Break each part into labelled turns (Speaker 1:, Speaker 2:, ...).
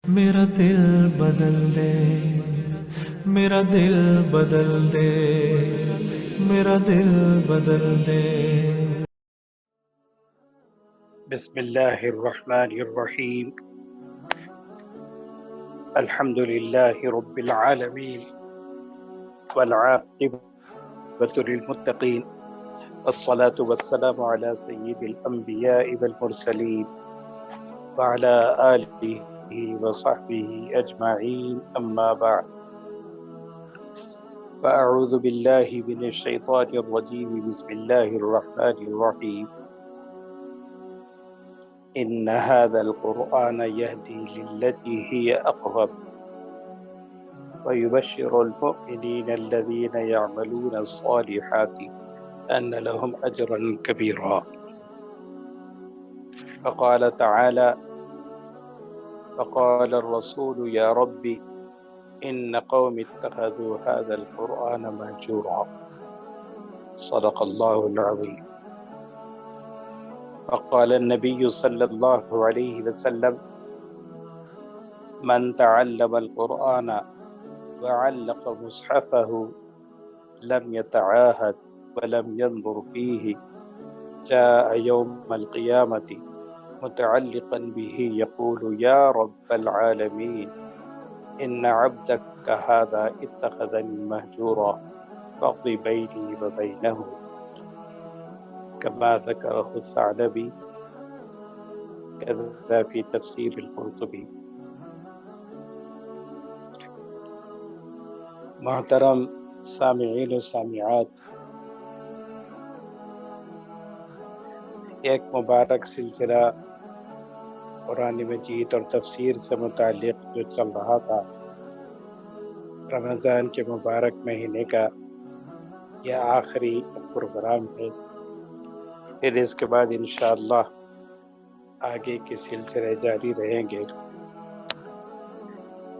Speaker 1: میرا دل بدل دے، میرا دل بدل دے، میرا دل بدل دے۔
Speaker 2: بسم اللہ الرحمن الرحیم۔ الحمد للہ رب العالمین والعاقبۃ للمتقین، والصلاة والسلام علی سید الانبیاء والمرسلین وعلی آلہ وصحبہ اجمعین، اما بعد، فاعوذ باللہ من الشیطان الرجیم، بسم اللہ الرحمن الرحیم۔ ان هذا القرآن يهدي للتي هي اقوم ويبشر المؤمنين الذين يعملون الصالحات ان لهم اجرا كبيرا۔ فقال تعالى: فقال الرسول يا رب ان قوم اتخذوا هذا القرآن مهجورا۔ صدق الله العظيم۔ وقال النبي صلى الله عليه وسلم: من تعلم القرآن وعلق مصحفه لم يتعاهد ولم ينظر فيه جاء يوم القيامة متعلقا به يقول يا رب العالمين إن عبدك هذا اتخذني مهجورا فاقض بيني وبينه، كما ذكره الثعلبي كذا في تفسير القرطبي۔ محترم سامعین و سامعات، ایک مبارک سلسلہ قرآن مجید اور تفسیر سے متعلق جو چل رہا تھا، رمضان کے مبارک مہینے کا یہ آخری پروگرام ہے۔ پھر اس کے بعد انشاءاللہ آگے کے سلسلے جاری رہیں گے۔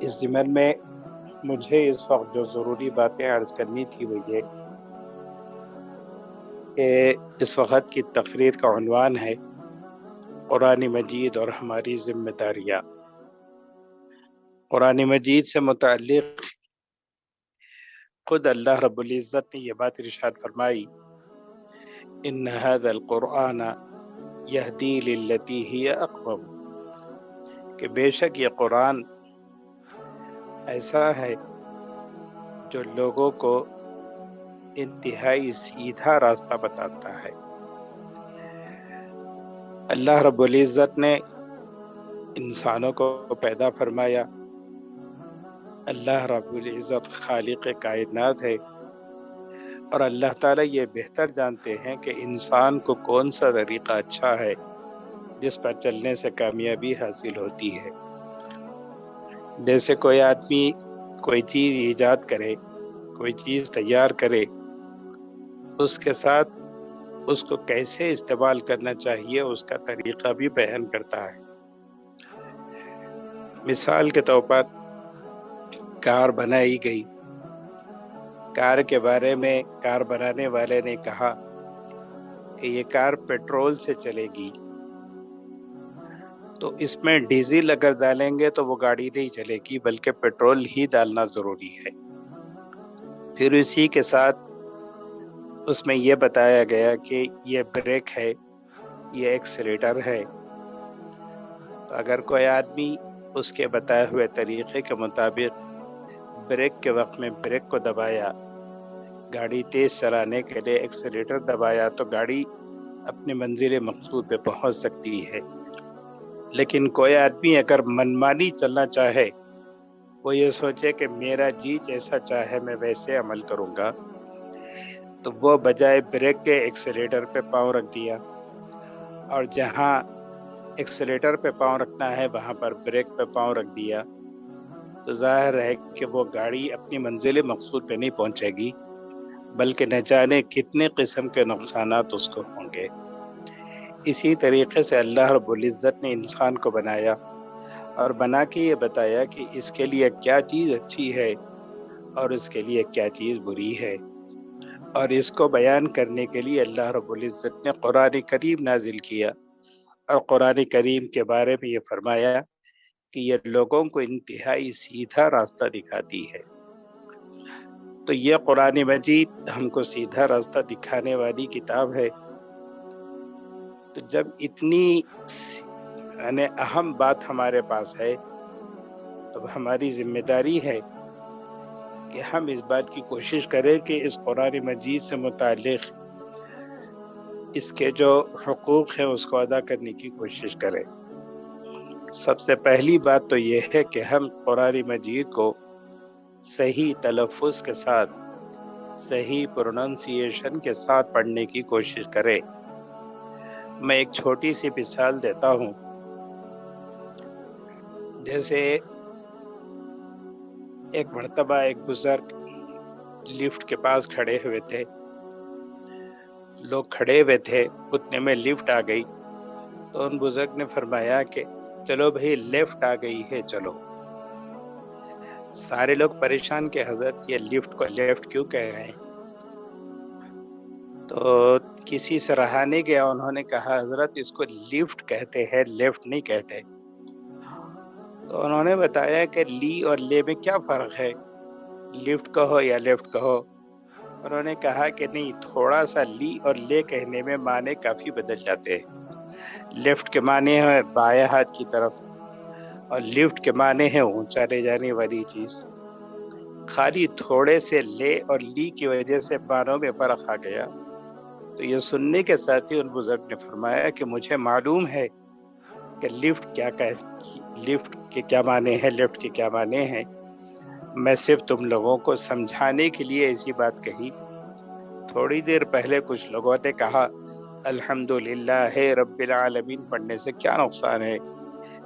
Speaker 2: اس ضمن میں مجھے اس وقت جو ضروری باتیں عرض کرنی تھی وہ یہ کہ اس وقت کی تقریر کا عنوان ہے قرآن مجید اور ہماری ذمہ داریاں۔ قرآن مجید سے متعلق خود اللہ رب العزت نے یہ بات ارشاد فرمائی: ان هذا القرآن یہدی للتی ہی اقوم، کہ بے شک یہ قرآن ایسا ہے جو لوگوں کو انتہائی سیدھا راستہ بتاتا ہے۔ اللہ رب العزت نے انسانوں کو پیدا فرمایا۔ اللہ رب العزت خالق کائنات ہے، اور اللہ تعالیٰ یہ بہتر جانتے ہیں کہ انسان کو کون سا طریقہ اچھا ہے جس پر چلنے سے کامیابی حاصل ہوتی ہے۔ جیسے کوئی آدمی کوئی چیز ایجاد کرے، کوئی چیز تیار کرے، اس کے ساتھ اس کو کیسے استعمال کرنا چاہیے اس کا طریقہ بھی بیان کرتا ہے۔ مثال کے طور پر کار بنائی گئی، کار کے بارے میں کار بنانے والے نے کہا کہ یہ کار پیٹرول سے چلے گی، تو اس میں ڈیزل اگر ڈالیں گے تو وہ گاڑی نہیں چلے گی، بلکہ پیٹرول ہی ڈالنا ضروری ہے۔ پھر اسی کے ساتھ اس میں یہ بتایا گیا کہ یہ بریک ہے، یہ ایکسیلیٹر ہے۔ تو اگر کوئی آدمی اس کے بتائے ہوئے طریقے کے مطابق بریک کے وقت میں بریک کو دبایا، گاڑی تیز چلانے کے لیے ایکسیلیٹر دبایا، تو گاڑی اپنی منزل مقصود پہ پہنچ سکتی ہے۔ لیکن کوئی آدمی اگر منمانی چلنا چاہے، وہ یہ سوچے کہ میرا جی جیسا چاہے میں ویسے عمل کروں گا، تو وہ بجائے بریک کے ایکسیلیٹر پہ پاؤں رکھ دیا، اور جہاں ایکسیلیٹر پہ پاؤں رکھنا ہے وہاں پر بریک پہ پاؤں رکھ دیا، تو ظاہر ہے کہ وہ گاڑی اپنی منزل مقصود پہ نہیں پہنچے گی، بلکہ نہ جانے کتنے قسم کے نقصانات اس کو ہوں گے۔ اسی طریقے سے اللہ رب العزت نے انسان کو بنایا اور بنا کے یہ بتایا کہ اس کے لیے کیا چیز اچھی ہے اور اس کے لیے کیا چیز بری ہے، اور اس کو بیان کرنے کے لیے اللہ رب العزت نے قرآن کریم نازل کیا، اور قرآن کریم کے بارے میں یہ فرمایا کہ یہ لوگوں کو انتہائی سیدھا راستہ دکھاتی ہے۔ تو یہ قرآن مجید ہم کو سیدھا راستہ دکھانے والی کتاب ہے۔ تو جب اتنی یعنی اہم بات ہمارے پاس ہے تو ہماری ذمہ داری ہے کہ ہم اس بات کی کوشش کریں کہ اس قرآن مجید سے متعلق اس کے جو حقوق ہیں اس کو ادا کرنے کی کوشش کریں۔ سب سے پہلی بات تو یہ ہے کہ ہم قرآن مجید کو صحیح تلفظ کے ساتھ، صحیح پروننسیشن کے ساتھ پڑھنے کی کوشش کریں۔ میں ایک چھوٹی سی مثال دیتا ہوں۔ جیسے ایک مرتبہ ایک بزرگ لفٹ کے پاس کھڑے ہوئے تھے، لوگ کھڑے ہوئے تھے، اتنے میں لفٹ آ گئی تو ان بزرگ نے فرمایا کہ چلو بھائی لفٹ آ گئی ہے چلو۔ سارے لوگ پریشان کہ حضرت یہ لفٹ کو لیفٹ کیوں کہہ رہے ہیں؟ تو کسی سے رہا نہیں گیا، انہوں نے کہا حضرت اس کو لفٹ کہتے ہیں، لیفٹ نہیں کہتے۔ تو انہوں نے بتایا کہ لی اور لے میں کیا فرق ہے، لفٹ کہو یا لیفٹ کہو۔ انہوں نے کہا کہ نہیں، تھوڑا سا لی اور لے کہنے میں معنی کافی بدل جاتے ہیں۔ لیفٹ کے معنی ہے بائیں ہاتھ کی طرف اور لفٹ کے معنی ہے اونچا لے جانے والی چیز۔ خالی تھوڑے سے لے اور لی کی وجہ سے معنوں میں فرق آ گیا۔ تو یہ سننے کے ساتھ ہی ان بزرگ نے فرمایا کہ مجھے معلوم ہے کہ لفٹ کے کیا معنی ہے، لیفٹ کے کیا معنی ہیں۔ میں صرف تم لوگوں کو سمجھانے کے لیے ایسی بات کہی۔ تھوڑی دیر پہلے کچھ لوگوں نے کہا الحمدللہ رب العالمین پڑھنے سے کیا نقصان ہے،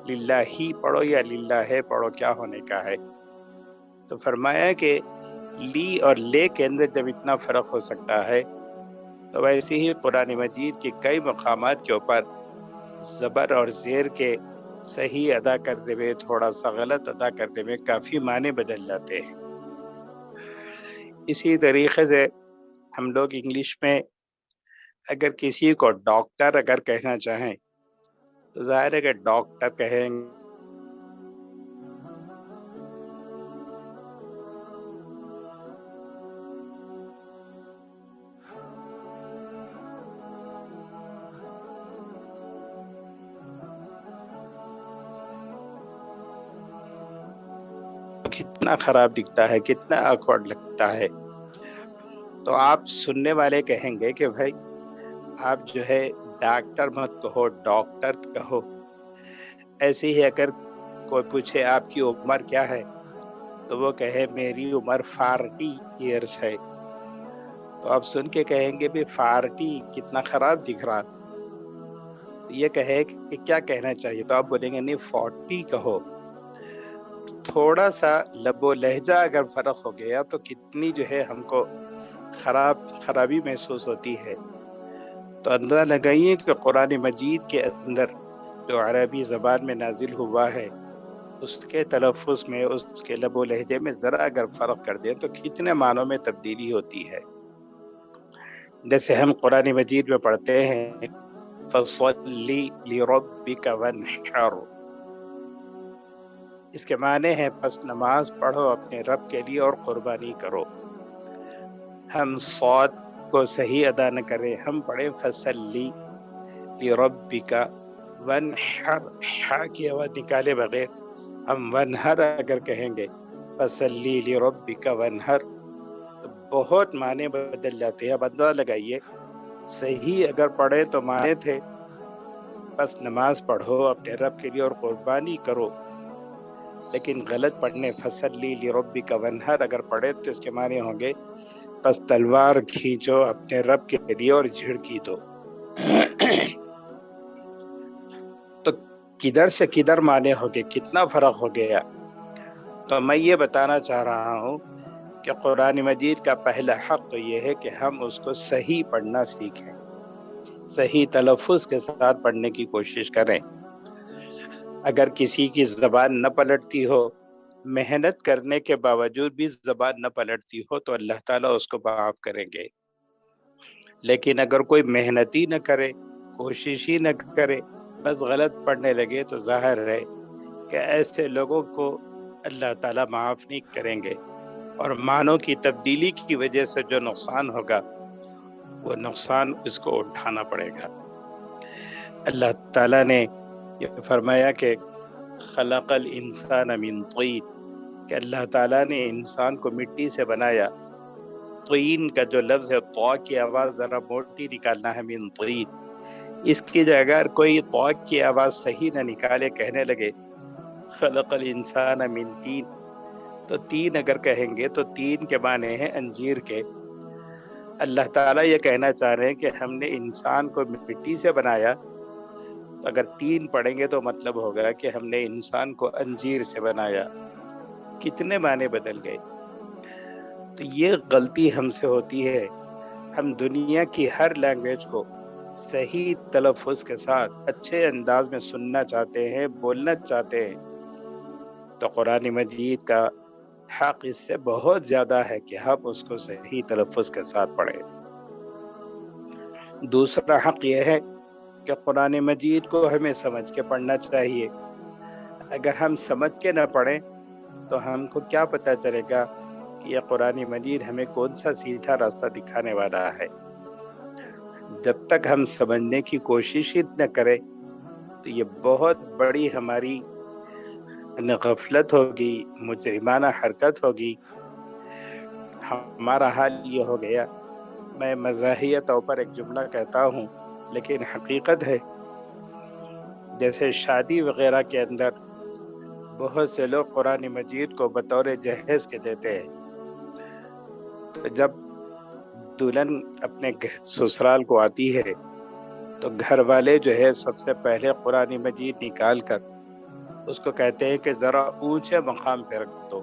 Speaker 2: للہ ہی پڑھو یا للہ ہے پڑھو، کیا ہونے کا ہے؟ تو فرمایا کہ لی اور لے کے اندر جب اتنا فرق ہو سکتا ہے تو ویسے ہی قرآن مجید کے کئی مقامات کے اوپر زبر اور زیر کے صحیح ادا کرنے میں، تھوڑا سا غلط ادا کرنے میں کافی معنی بدل جاتے ہیں۔ اسی طریقے سے ہم لوگ انگلش میں اگر کسی کو ڈاکٹر اگر کہنا چاہیں تو ظاہر ہے کہ ڈاکٹر کہیں گے۔ کتنا خراب دکھتا ہے، کتنا آکورڈ لگتا ہے۔ تو آپ سننے والے کہیں گے کہ بھائی آپ جو ہے ڈاکٹر مت کہو، ڈاکٹر کہو۔ ایسے ہی اگر کوئی پوچھے آپ کی عمر کیا ہے تو وہ کہے میری عمر 40 ایئرس ہے، تو آپ سن کے کہیں گے بھی 40 کتنا خراب دکھ رہا۔ تو یہ کہے کہ کیا کہنا چاہیے، تو آپ بولیں گے نہیں 40 کہو۔ تھوڑا سا لب و لہجہ اگر فرق ہو گیا تو کتنی جو ہے ہم کو خرابی محسوس ہوتی ہے۔ تو اندازہ لگائیے کہ قرآن مجید کے اندر جو عربی زبان میں نازل ہوا ہے اس کے تلفظ میں، اس کے لب و لہجے میں ذرا اگر فرق کر دیں تو کتنے معنوں میں تبدیلی ہوتی ہے۔ جیسے ہم قرآن مجید میں پڑھتے ہیں فَصَلِّ لِرَبِّكَ وَانْحَرْ، اس کے معنی ہے پس نماز پڑھو اپنے رب کے لیے اور قربانی کرو۔ ہم صاد کو صحیح ادا نہ کریں، ہم پڑھیں فَصَلِّ لِرَبِّكَ وَانْحَرْ، ہا کی آواز نکالے بغیر ہم ونہر اگر کہیں گے فَصَلِّ لِرَبِّكَ وَانْحَرْ تو بہت معنی بدل جاتے ہیں۔ اب اندازہ لگائیے، صحیح اگر پڑھے تو معنی تھے بس نماز پڑھو اپنے رب کے لیے اور قربانی کرو، لیکن غلط پڑھنے فَصَلِّ لِرَبِّكَ وَانْحَرْ اگر پڑھے تو اس کے معنی ہوں گے بس تلوار کھینچو اپنے رب کے لیے اور جھڑکی دو۔ تو کدھر سے کدھر معنی ہو گئے، کتنا فرق ہو گیا۔ تو میں یہ بتانا چاہ رہا ہوں کہ قرآن مجید کا پہلا حق تو یہ ہے کہ ہم اس کو صحیح پڑھنا سیکھیں، صحیح تلفظ کے ساتھ پڑھنے کی کوشش کریں۔ اگر کسی کی زبان نہ پلٹتی ہو، محنت کرنے کے باوجود بھی زبان نہ پلٹتی ہو تو اللہ تعالیٰ اس کو معاف کریں گے۔ لیکن اگر کوئی محنت ہی نہ کرے، کوشش ہی نہ کرے، بس غلط پڑھنے لگے تو ظاہر ہے کہ ایسے لوگوں کو اللہ تعالیٰ معاف نہیں کریں گے، اور معنوں کی تبدیلی کی وجہ سے جو نقصان ہوگا وہ نقصان اس کو اٹھانا پڑے گا۔ اللہ تعالیٰ نے یہ فرمایا کہ خلق الانسان من طین، کہ اللہ تعالیٰ نے انسان کو مٹی سے بنایا۔ طین کا جو لفظ ہے، طا کی آواز ذرا موٹی نکالنا ہے، من طین۔ اس کی جگہ اگر کوئی طا کی آواز صحیح نہ نکالے، کہنے لگے خلق الانسان من تین، تو تین اگر کہیں گے تو تین کے معنی ہیں انجیر کے۔ اللہ تعالیٰ یہ کہنا چاہ رہے ہیں کہ ہم نے انسان کو مٹی سے بنایا، تو اگر تین پڑھیں گے تو مطلب ہوگا کہ ہم نے انسان کو انجیر سے بنایا۔ کتنے معنی بدل گئے۔ تو یہ غلطی ہم سے ہوتی ہے، ہم دنیا کی ہر لینگویج کو صحیح تلفظ کے ساتھ اچھے انداز میں سننا چاہتے ہیں، بولنا چاہتے ہیں، تو قرآن مجید کا حق اس سے بہت زیادہ ہے کہ ہم اس کو صحیح تلفظ کے ساتھ پڑھیں۔ دوسرا حق یہ ہے کہ قرآن مجید کو ہمیں سمجھ کے پڑھنا چاہیے۔ اگر ہم سمجھ کے نہ پڑھیں تو ہم کو کیا پتہ چلے گا کہ یہ قرآن مجید ہمیں کون سا سیدھا راستہ دکھانے والا ہے۔ جب تک ہم سمجھنے کی کوشش ہی نہ کریں تو یہ بہت بڑی ہماری غفلت ہوگی، مجرمانہ حرکت ہوگی۔ ہمارا حال یہ ہو گیا، میں مزاحیہ طور پر ایک جملہ کہتا ہوں لیکن حقیقت ہے، جیسے شادی وغیرہ کے اندر بہت سے لوگ قرآن مجید کو بطور جہیز کے دیتے ہیں، تو جب دلہن اپنے سسرال کو آتی ہے تو گھر والے جو ہے سب سے پہلے قرآن مجید نکال کر اس کو کہتے ہیں کہ ذرا اونچے مقام پہ رکھ دو،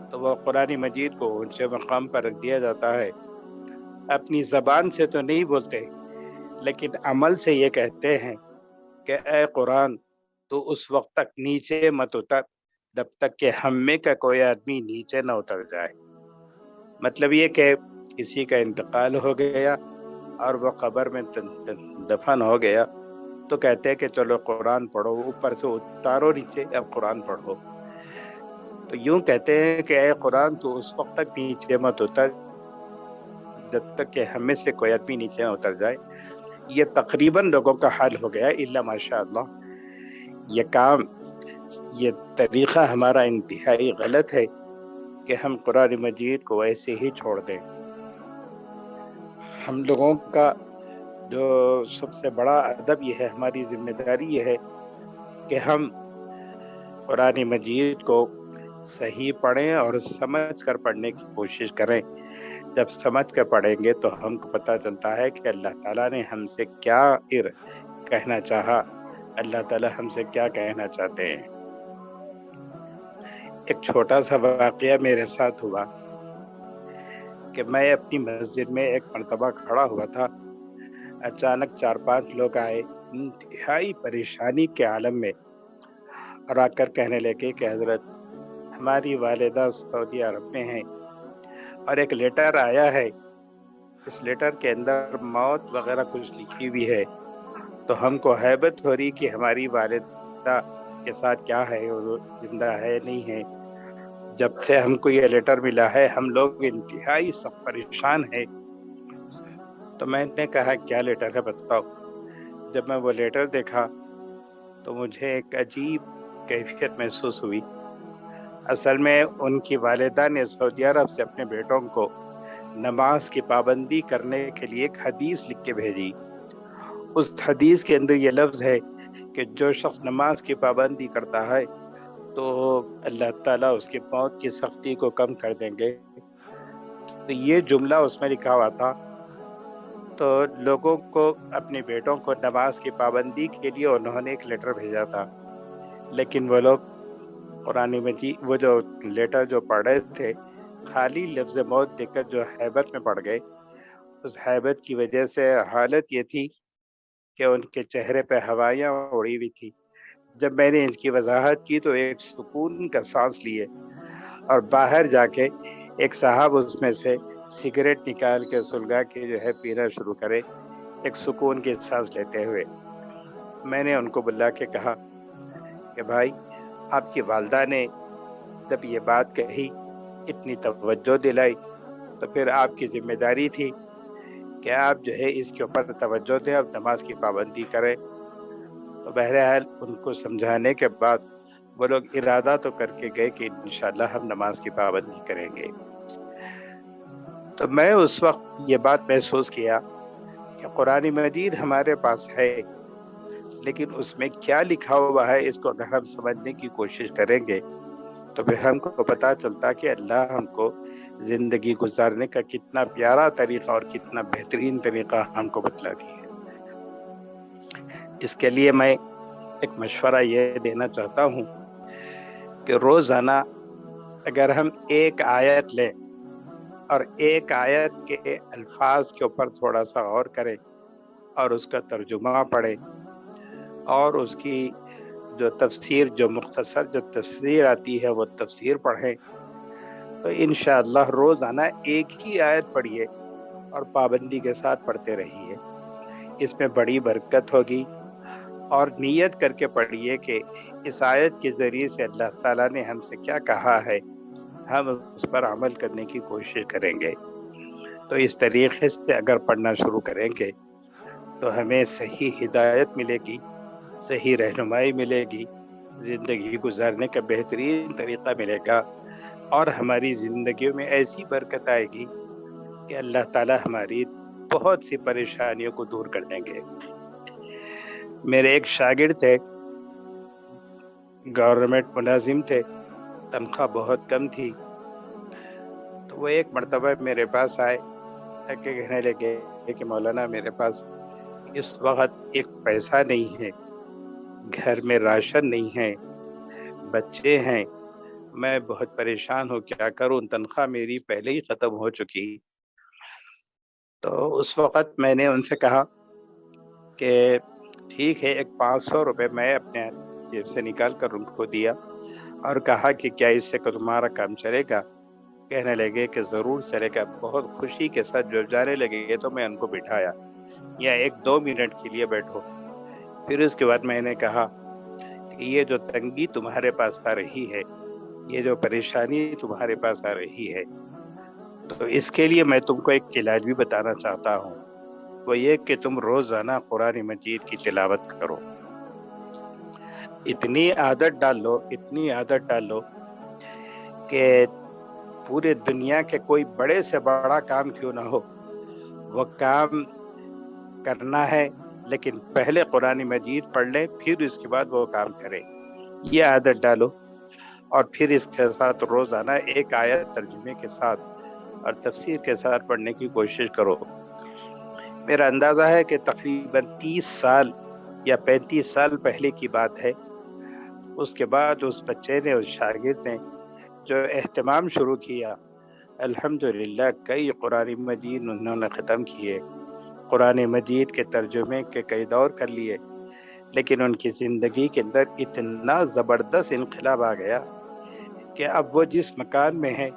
Speaker 2: تو وہ قرآن مجید کو اونچے مقام پر رکھ دیا جاتا ہے۔ اپنی زبان سے تو نہیں بولتے لیکن عمل سے یہ کہتے ہیں کہ اے قرآن تو اس وقت تک نیچے مت اتر جب تک کہ ہم میں کا کوئی آدمی نیچے نہ اتر جائے۔ مطلب یہ کہ کسی کا انتقال ہو گیا اور وہ قبر میں دفن ہو گیا تو کہتے ہیں کہ چلو قرآن پڑھو، اوپر سے اتارو نیچے، اب قرآن پڑھو۔ تو یوں کہتے ہیں کہ اے قرآن تو اس وقت تک نیچے مت اتر جب تک کہ ہم میں سے کوئی آدمی نیچے نہ اتر جائے۔ یہ تقریباً لوگوں کا حال ہو گیا، الا ماشاء اللہ۔ یہ کام، یہ طریقہ ہمارا انتہائی غلط ہے کہ ہم قرآن مجید کو ایسے ہی چھوڑ دیں۔ ہم لوگوں کا جو سب سے بڑا ادب یہ ہے، ہماری ذمہ داری یہ ہے کہ ہم قرآن مجید کو صحیح پڑھیں اور سمجھ کر پڑھنے کی کوشش کریں۔ جب سمجھ کر پڑھیں گے تو ہم کو پتہ چلتا ہے کہ اللہ تعالیٰ نے ہم سے کیا کہنا چاہا، اللہ تعالیٰ ہم سے کیا کہنا چاہتے ہیں۔ ایک چھوٹا سا واقعہ میرے ساتھ ہوا کہ میں اپنی مسجد میں ایک مرتبہ کھڑا ہوا تھا، اچانک 4-5 لوگ آئے انتہائی پریشانی کے عالم میں، اور آ کر کہنے لگے کہ حضرت ہماری والدہ سعودی عرب میں ہیں اور ایک لیٹر آیا ہے، اس لیٹر کے اندر موت وغیرہ کچھ لکھی ہوئی ہے، تو ہم کو ہیبت ہو رہی کہ ہماری والدہ کے ساتھ کیا ہے، وہ زندہ ہے نہیں ہے۔ جب سے ہم کو یہ لیٹر ملا ہے ہم لوگ انتہائی سخت پریشان ہیں۔ تو میں نے کہا کیا لیٹر ہے بتاؤ۔ جب میں وہ لیٹر دیکھا تو مجھے ایک عجیب کیفیت محسوس ہوئی۔ اصل میں ان کی والدہ نے سعودی عرب سے اپنے بیٹوں کو نماز کی پابندی کرنے کے لیے ایک حدیث لکھ کے بھیجی۔ اس حدیث کے اندر یہ لفظ ہے کہ جو شخص نماز کی پابندی کرتا ہے تو اللہ تعالیٰ اس کی موت کی سختی کو کم کر دیں گے۔ تو یہ جملہ اس میں لکھا ہوا تھا، تو لوگوں کو، اپنے بیٹوں کو نماز کی پابندی کے لیے انہوں نے ایک لیٹر بھیجا تھا، لیکن وہ لوگ قرآن مجید وہ جو لیٹر جو پڑھ رہے تھے خالی لفظ موت دیکھ کر جو ہیبت میں پڑ گئے۔ اس ہیبت کی وجہ سے حالت یہ تھی کہ ان کے چہرے پہ ہوائیاں اڑی ہوئی تھی۔ جب میں نے اس کی وضاحت کی تو ایک سکون کا سانس لیے، اور باہر جا کے ایک صاحب اس میں سے سگریٹ نکال کے سلگا کے جو ہے پینا شروع کرے، ایک سکون کی سانس لیتے ہوئے۔ میں نے ان کو بلا کے کہا کہ بھائی آپ کی والدہ نے جب یہ بات کہی، اتنی توجہ دلائی، تو پھر آپ کی ذمہ داری تھی کہ آپ جو ہے اس کے اوپر توجہ دیں، اب نماز کی پابندی کریں۔ تو بہرحال ان کو سمجھانے کے بعد وہ لوگ ارادہ تو کر کے گئے کہ انشاءاللہ ہم نماز کی پابندی کریں گے۔ تو میں اس وقت یہ بات محسوس کیا کہ قرآن مجید ہمارے پاس ہے، لیکن اس میں کیا لکھا ہوا ہے اس کو اگر ہم سمجھنے کی کوشش کریں گے تو پھر ہم کو پتہ چلتا کہ اللہ ہم کو زندگی گزارنے کا کتنا پیارا طریقہ اور کتنا بہترین طریقہ ہم کو بتلا دیا ہے۔ اس کے لیے میں ایک مشورہ یہ دینا چاہتا ہوں کہ روزانہ اگر ہم ایک آیت لیں اور ایک آیت کے الفاظ کے اوپر تھوڑا سا غور کریں اور اس کا ترجمہ پڑھیں اور اس کی جو تفسیر، جو مختصر جو تفسیر آتی ہے وہ تفسیر پڑھیں، تو انشاءاللہ روزانہ ایک ہی آیت پڑھیے اور پابندی کے ساتھ پڑھتے رہیے۔ اس میں بڑی برکت ہوگی، اور نیت کر کے پڑھیے کہ اس آیت کے ذریعے سے اللہ تعالیٰ نے ہم سے کیا کہا ہے، ہم اس پر عمل کرنے کی کوشش کریں گے۔ تو اس طریقے سے اگر پڑھنا شروع کریں گے تو ہمیں صحیح ہدایت ملے گی، صحیح رہنمائی ملے گی، زندگی گزارنے کا بہترین طریقہ ملے گا، اور ہماری زندگیوں میں ایسی برکت آئے گی کہ اللہ تعالیٰ ہماری بہت سی پریشانیوں کو دور کر دیں گے۔ میرے ایک شاگرد تھے، گورنمنٹ ملازم تھے، تنخواہ بہت کم تھی، تو وہ ایک مرتبہ میرے پاس آئے کہ کہنے لگے کہ مولانا میرے پاس اس وقت ایک پیسہ نہیں ہے، گھر میں راشن نہیں ہے، بچے ہیں، میں بہت پریشان ہوں، کیا کروں، تنخواہ میری پہلے ہی ختم ہو چکی۔ تو اس وقت میں نے ان سے کہا کہ ٹھیک ہے، ایک 500 روپے میں اپنے جیب سے نکال کر ان کو دیا اور کہا کہ کیا اس سے تمہارا کام چلے گا؟ کہنے لگے کہ ضرور چلے گا۔ بہت خوشی کے ساتھ جب جانے لگے تو میں ان کو بٹھایا، یا 1-2 منٹ کے لیے بیٹھو۔ پھر اس کے بعد میں نے کہا کہ یہ جو تنگی تمہارے پاس آ رہی ہے، یہ جو پریشانی تمہارے پاس آ رہی ہے، تو اس کے لیے میں تم کو ایک علاج بھی بتانا چاہتا ہوں، وہ یہ کہ تم روزانہ قرآن مجید کی تلاوت کرو۔ اتنی عادت ڈال لو کہ پورے دنیا کے کوئی بڑے سے بڑا کام کیوں نہ ہو، وہ کام کرنا ہے لیکن پہلے قرآن مجید پڑھ لیں، پھر اس کے بعد وہ کام کریں۔ یہ عادت ڈالو، اور پھر اس کے ساتھ روزانہ ایک آیت ترجمے کے ساتھ اور تفسیر کے ساتھ پڑھنے کی کوشش کرو۔ میرا اندازہ ہے کہ تقریباً 30 سال یا 35 سال پہلے کی بات ہے، اس کے بعد اس بچے نے، اس شاگرد نے جو اہتمام شروع کیا، الحمدللہ کئی قرآن مجید انہوں نے ختم کیے، قرآن مجید کے ترجمے کے کئی دور کر لیے، لیکن ان کی زندگی کے اندر اتنا زبردست انقلاب آ گیا کہ اب وہ جس مکان میں ہے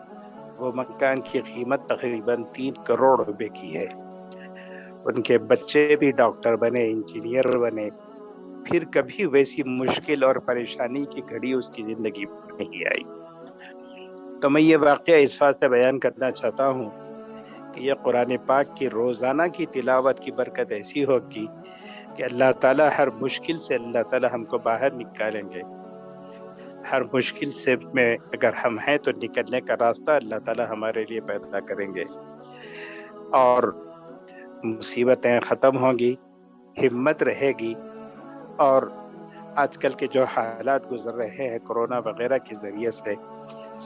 Speaker 2: وہ مکان کی قیمت تقریباً 3 کروڑ روپے کی ہے۔ ان کے بچے بھی ڈاکٹر بنے، انجینئر بنے، پھر کبھی ویسی مشکل اور پریشانی کی گھڑی اس کی زندگی میں نہیں آئی۔ تو میں یہ واقعہ اس بات سے بیان کرنا چاہتا ہوں کہ یہ قرآن پاک کی روزانہ کی تلاوت کی برکت ایسی ہوگی کہ اللہ تعالیٰ ہر مشکل سے اللہ تعالیٰ ہم کو باہر نکالیں گے۔ ہر مشکل سے میں اگر ہم ہیں تو نکلنے کا راستہ اللہ تعالیٰ ہمارے لیے پیدا کریں گے، اور مصیبتیں ختم ہوں گی، ہمت رہے گی، اور آج کل کے جو حالات گزر رہے ہیں کرونا وغیرہ کے ذریعے سے،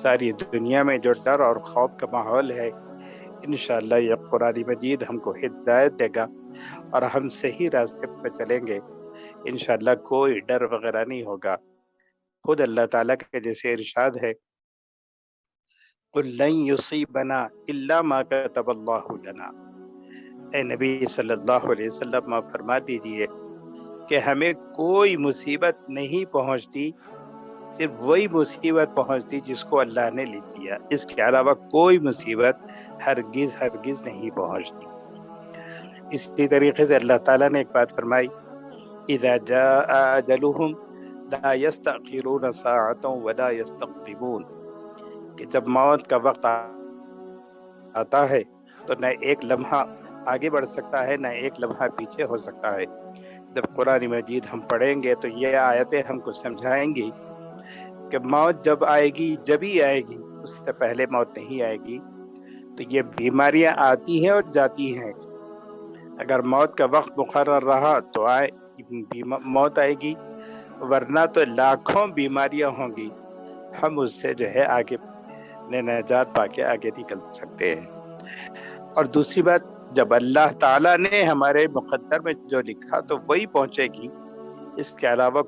Speaker 2: ساری دنیا میں جو ڈر اور خوف کا ماحول ہے، انشاءاللہ یہ قرآن مجید ہم کو ہدایت دے گا اور ہم صحیح راستے پہ چلیں گے۔ انشاءاللہ کوئی ڈر وغیرہ نہیں ہوگا۔ خود اللہ تعالیٰ کا جیسے ارشاد ہے، قُل لَن يُصِيبَنَا إِلَّا مَا كَتَبَ اللَّهُ لَنَا۔ اے نبی صلی اللہ علیہ وسلم آپ فرما دیجئے کہ ہمیں کوئی مصیبت نہیں پہنچتی، صرف وہی مصیبت پہنچتی جس کو اللہ نے لکھ دیا، اس کے علاوہ کوئی مصیبت ہرگز نہیں پہنچتی۔ اسی طریقے سے اللہ تعالیٰ نے ایک بات فرمائی، اذا جاء اجلهم لا یستأخرون ساعۃ ولا یستقدمون، کہ جب موت کا وقت آتا ہے تو نہ ایک لمحہ آگے بڑھ سکتا ہے، نہ ایک لمحہ پیچھے ہو سکتا ہے۔ جب قرآن مجید ہم پڑھیں گے تو یہ آیتیں ہم کو سمجھائیں گی کہ موت جب آئے گی جبھی آئے گی، اس سے پہلے موت نہیں آئے گی۔ تو یہ بیماریاں آتی ہیں اور جاتی ہیں، اگر موت کا وقت مقرر رہا تو موت آئے گی، ورنہ تو لاکھوں بیماریاں ہوں گی، ہم اس سے جو ہے آگے نجات پا کے آگے نکل سکتے ہیں۔ اور دوسری بات، جب اللہ تعالیٰ نے ہمارے مقدر میں جو لکھا تو وہی پہنچے گی، اس کے علاوہ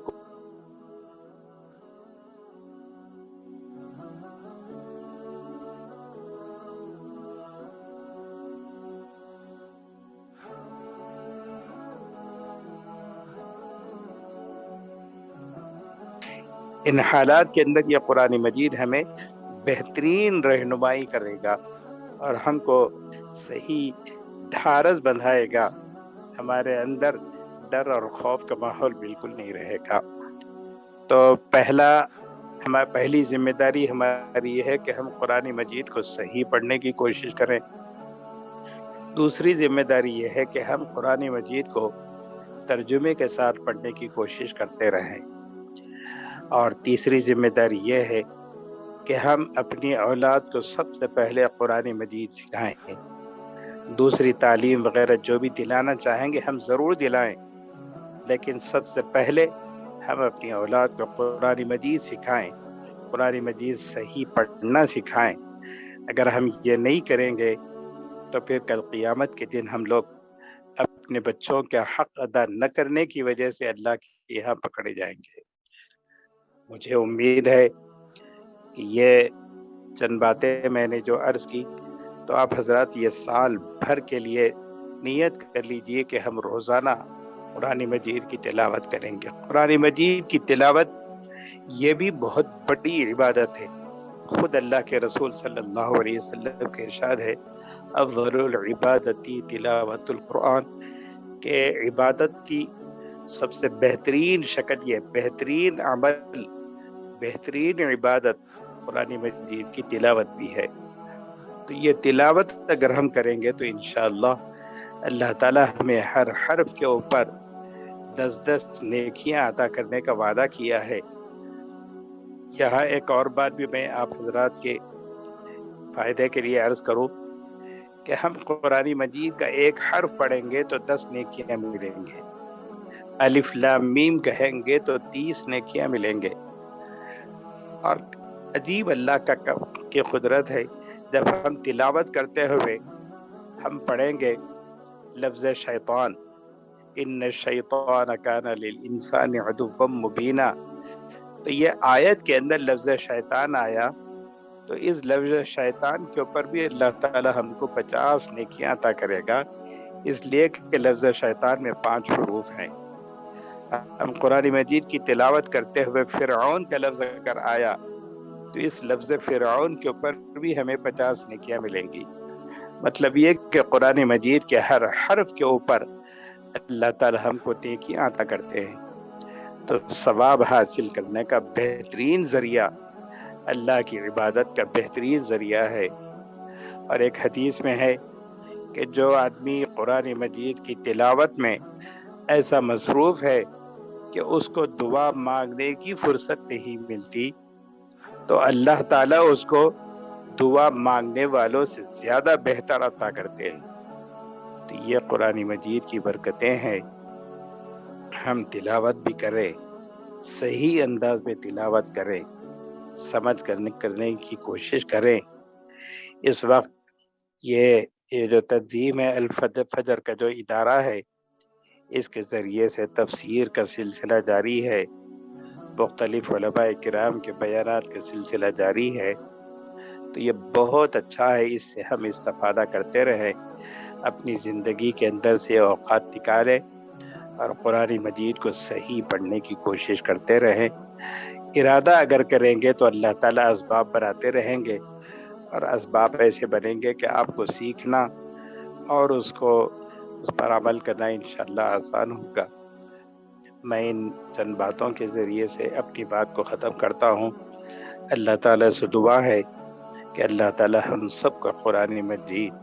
Speaker 2: ان حالات کے اندر یہ قرآن مجید ہمیں بہترین رہنمائی کرے گا اور ہم کو صحیح ڈھارس بندھائے گا، ہمارے اندر ڈر اور خوف کا ماحول بالکل نہیں رہے گا۔ تو پہلی ذمہ داری ہماری یہ ہے کہ ہم قرآن مجید کو صحیح پڑھنے کی کوشش کریں۔ دوسری ذمہ داری یہ ہے کہ ہم قرآن مجید کو ترجمے کے ساتھ پڑھنے کی کوشش کرتے رہیں۔ اور تیسری ذمہ داری یہ ہے کہ ہم اپنی اولاد کو سب سے پہلے قرآن مجید سکھائیں۔ دوسری تعلیم وغیرہ جو بھی دلانا چاہیں گے ہم ضرور دلائیں، لیکن سب سے پہلے ہم اپنی اولاد کو قرآن مجید سکھائیں، قرآن مجید صحیح پڑھنا سکھائیں۔ اگر ہم یہ نہیں کریں گے تو پھر کل قیامت کے دن ہم لوگ اپنے بچوں کا حق ادا نہ کرنے کی وجہ سے اللہ کے یہاں پکڑے جائیں گے۔ مجھے امید ہے کہ یہ چند باتیں میں نے جو عرض کی، تو آپ حضرات یہ سال بھر کے لیے نیت کر لیجئے کہ ہم روزانہ قرآن مجید کی تلاوت کریں گے۔ قرآن مجید کی تلاوت یہ بھی بہت بڑی عبادت ہے۔ خود اللہ کے رسول صلی اللہ علیہ وسلم کے ارشاد ہے، افضل العبادتی تلاوت القرآن، کہ عبادت کی سب سے بہترین شکل، یہ بہترین عمل، بہترین عبادت قرآن مجید کی تلاوت بھی ہے۔ تو یہ تلاوت اگر ہم کریں گے تو انشاءاللہ اللہ تعالیٰ ہمیں ہر حرف کے اوپر 10 نیکیاں عطا کرنے کا وعدہ کیا ہے۔ یہاں ایک اور بات بھی میں آپ حضرات کے فائدے کے لیے عرض کروں کہ ہم قرآن مجید کا ایک حرف پڑھیں گے تو 10 نیکیاں ملیں گے، الف لام میم کہیں گے تو 30 نیکیاں ملیں گے۔ اور عجیب اللہ کی قدرت ہے، جب ہم تلاوت کرتے ہوئے ہم پڑھیں گے لفظ شیطان، ان الشیطان کان للانسان عدوا مبینا، تو یہ آیت کے اندر لفظ شیطان آیا، تو اس لفظ شیطان کے اوپر بھی اللہ تعالی ہم کو 50 نیکیاں عطا کرے گا، اس لیے کہ لفظ شیطان میں 5 حروف ہیں۔ ہم قرآن مجید کی تلاوت کرتے ہوئے فرعون کا لفظ اگر آیا تو اس لفظ فرعون کے اوپر بھی ہمیں 50 نیکیاں ملیں گی۔ مطلب یہ کہ قرآن مجید کے ہر حرف کے اوپر اللہ تعالی ہم کو نیکیاں عطا کرتے ہیں۔ تو ثواب حاصل کرنے کا بہترین ذریعہ اللہ کی عبادت کا بہترین ذریعہ ہے۔ اور ایک حدیث میں ہے کہ جو آدمی قرآن مجید کی تلاوت میں ایسا مصروف ہے کہ اس کو دعا مانگنے کی فرصت نہیں ملتی، تو اللہ تعالیٰ اس کو دعا مانگنے والوں سے زیادہ بہتر عطا کرتے ہیں۔ تو یہ قرآن مجید کی برکتیں ہیں، ہم تلاوت بھی کریں، صحیح انداز میں تلاوت کریں، سمجھ کرنے کی کوشش کریں۔ اس وقت یہ جو تنظیم ہے الفجر کا جو ادارہ ہے، اس کے ذریعے سے تفسیر کا سلسلہ جاری ہے، مختلف علماء کرام کے بیانات کا سلسلہ جاری ہے۔ تو یہ بہت اچھا ہے، اس سے ہم استفادہ کرتے رہیں، اپنی زندگی کے اندر سے اوقات نکالیں اور قرآن مجید کو صحیح پڑھنے کی کوشش کرتے رہیں۔ ارادہ اگر کریں گے تو اللہ تعالیٰ اسباب بناتے رہیں گے، اور اسباب ایسے بنیں گے کہ آپ کو سیکھنا اور اس پر عمل کرنا انشاءاللہ آسان ہوگا۔ میں ان چند باتوں کے ذریعے سے اپنی بات کو ختم کرتا ہوں۔ اللہ تعالیٰ سے دعا ہے کہ اللہ تعالیٰ ہم سب کو قرآن مجید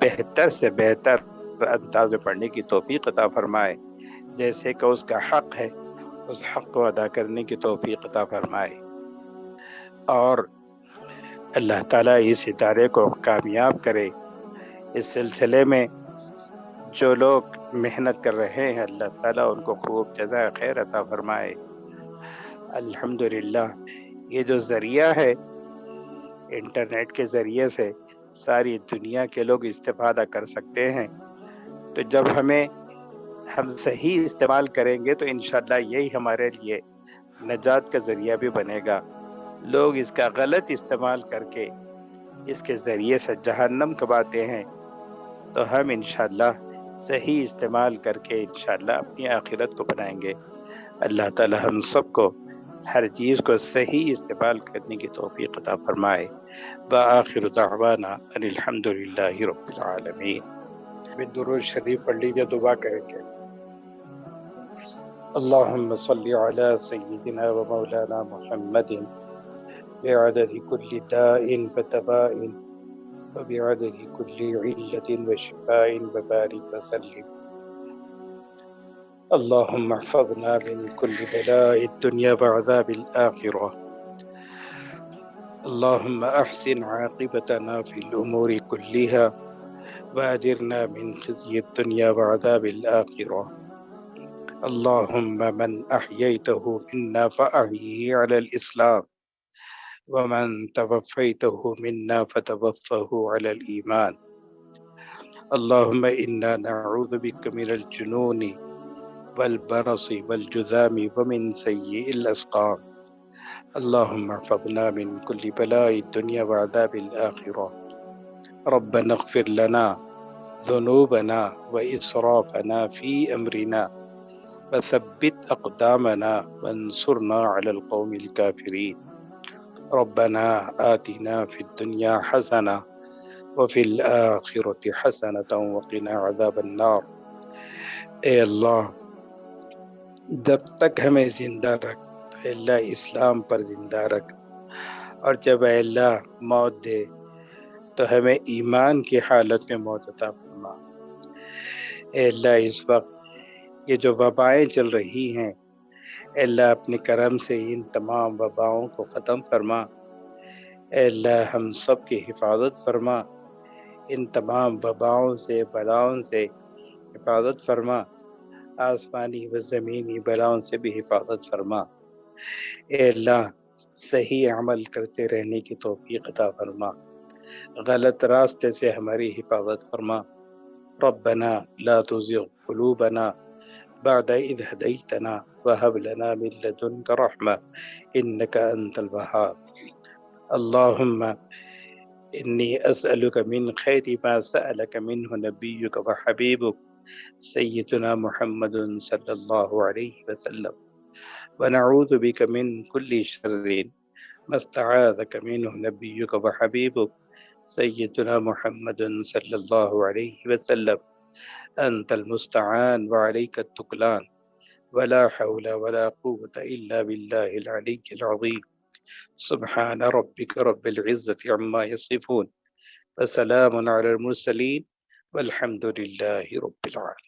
Speaker 2: بہتر سے بہتر انداز میں پڑھنے کی توفیق عطا فرمائے، جیسے کہ اس کا حق ہے اس حق کو ادا کرنے کی توفیق عطا فرمائے، اور اللہ تعالیٰ اس ادارے کو کامیاب کرے۔ اس سلسلے میں جو لوگ محنت کر رہے ہیں اللہ تعالیٰ ان کو خوب جزائے خیر عطا فرمائے۔ الحمدللہ یہ جو ذریعہ ہے انٹرنیٹ کے ذریعے سے ساری دنیا کے لوگ استفادہ کر سکتے ہیں، تو جب ہم صحیح استعمال کریں گے تو انشاءاللہ یہی ہمارے لیے نجات کا ذریعہ بھی بنے گا۔ لوگ اس کا غلط استعمال کر کے اس کے ذریعے سے جہنم کماتے ہیں، تو ہم انشاءاللہ صحیح استعمال کر کے انشاءاللہ اپنی آخرت کو بنائیں گے۔ اللہ تعالی ہم سب کو ہر چیز کو صحیح استعمال کرنے کی توفیق عطا فرمائے۔ وآخر دعوانا ان الحمدللہ رب العالمین۔ درود شریف پڑھ لیجیے دعا کر کے۔ اللہم صلی علی سیدنا و مولانا محمد بعدد كل داء فتباء وبعدد كل علة وشفاء وبارك وسلم. اللهم احفظنا من كل بلاء الدنيا وعذاب الآخرة. اللهم أحسن عاقبتنا في الأمور كلها وأجرنا من خزي الدنيا وعذاب الآخرة. اللهم من أحييته منا فأحيه على الإسلام، ومن توفيته منا فتوفه على الإيمان. اللهم إنا نعوذ بك من الجنون والبرص والجذام ومن سيء الأسقام. اللهم احفظنا من كل بلاء الدنيا وعذاب الآخرة. ربنا اغفر لنا ذنوبنا وإسرافنا في أمرنا وثبت أقدامنا وانصرنا على القوم الكافرين. ربنا آتنا في الدنيا حسنة وفي الآخرة حسنة وقنا عذاب النار. اے اللہ جب تک ہمیں زندہ رکھ اے اللہ اسلام پر زندہ رکھ، اور جب اے اللہ موت دے تو ہمیں ایمان کی حالت میں موت عطا فرما۔ اے اللہ اس وقت یہ جو وبائیں چل رہی ہیں اے اللہ اپنے کرم سے ان تمام وباؤں کو ختم فرما۔ اے اللہ ہم سب کی حفاظت فرما، ان تمام وباؤں سے بلاؤں سے حفاظت فرما، آسمانی و زمینی بلاؤں سے بھی حفاظت فرما۔ اے اللہ صحیح عمل کرتے رہنے کی توفیق عطا فرما، غلط راستے سے ہماری حفاظت فرما۔ ربنا لا تزغ قلوبنا بعد إذ هديتنا وهب لنا من لدنك رحمة إنك أنت الوهاب. اللهم إني أسألك من خير ما سألك منه نبيك وحبيبك سيدنا محمد صلى الله عليه وسلم، ونعوذ بك من كل شر ما استعاذك منه نبيك وحبيبك سيدنا محمد صلى الله عليه وسلم. أنت المستعان وعليك التكلان، ولا حول ولا قوة إلا بالله العلي العظيم. سبحان ربك رب العزة عما يصفون وسلام على المرسلين والحمد لله رب العالمين.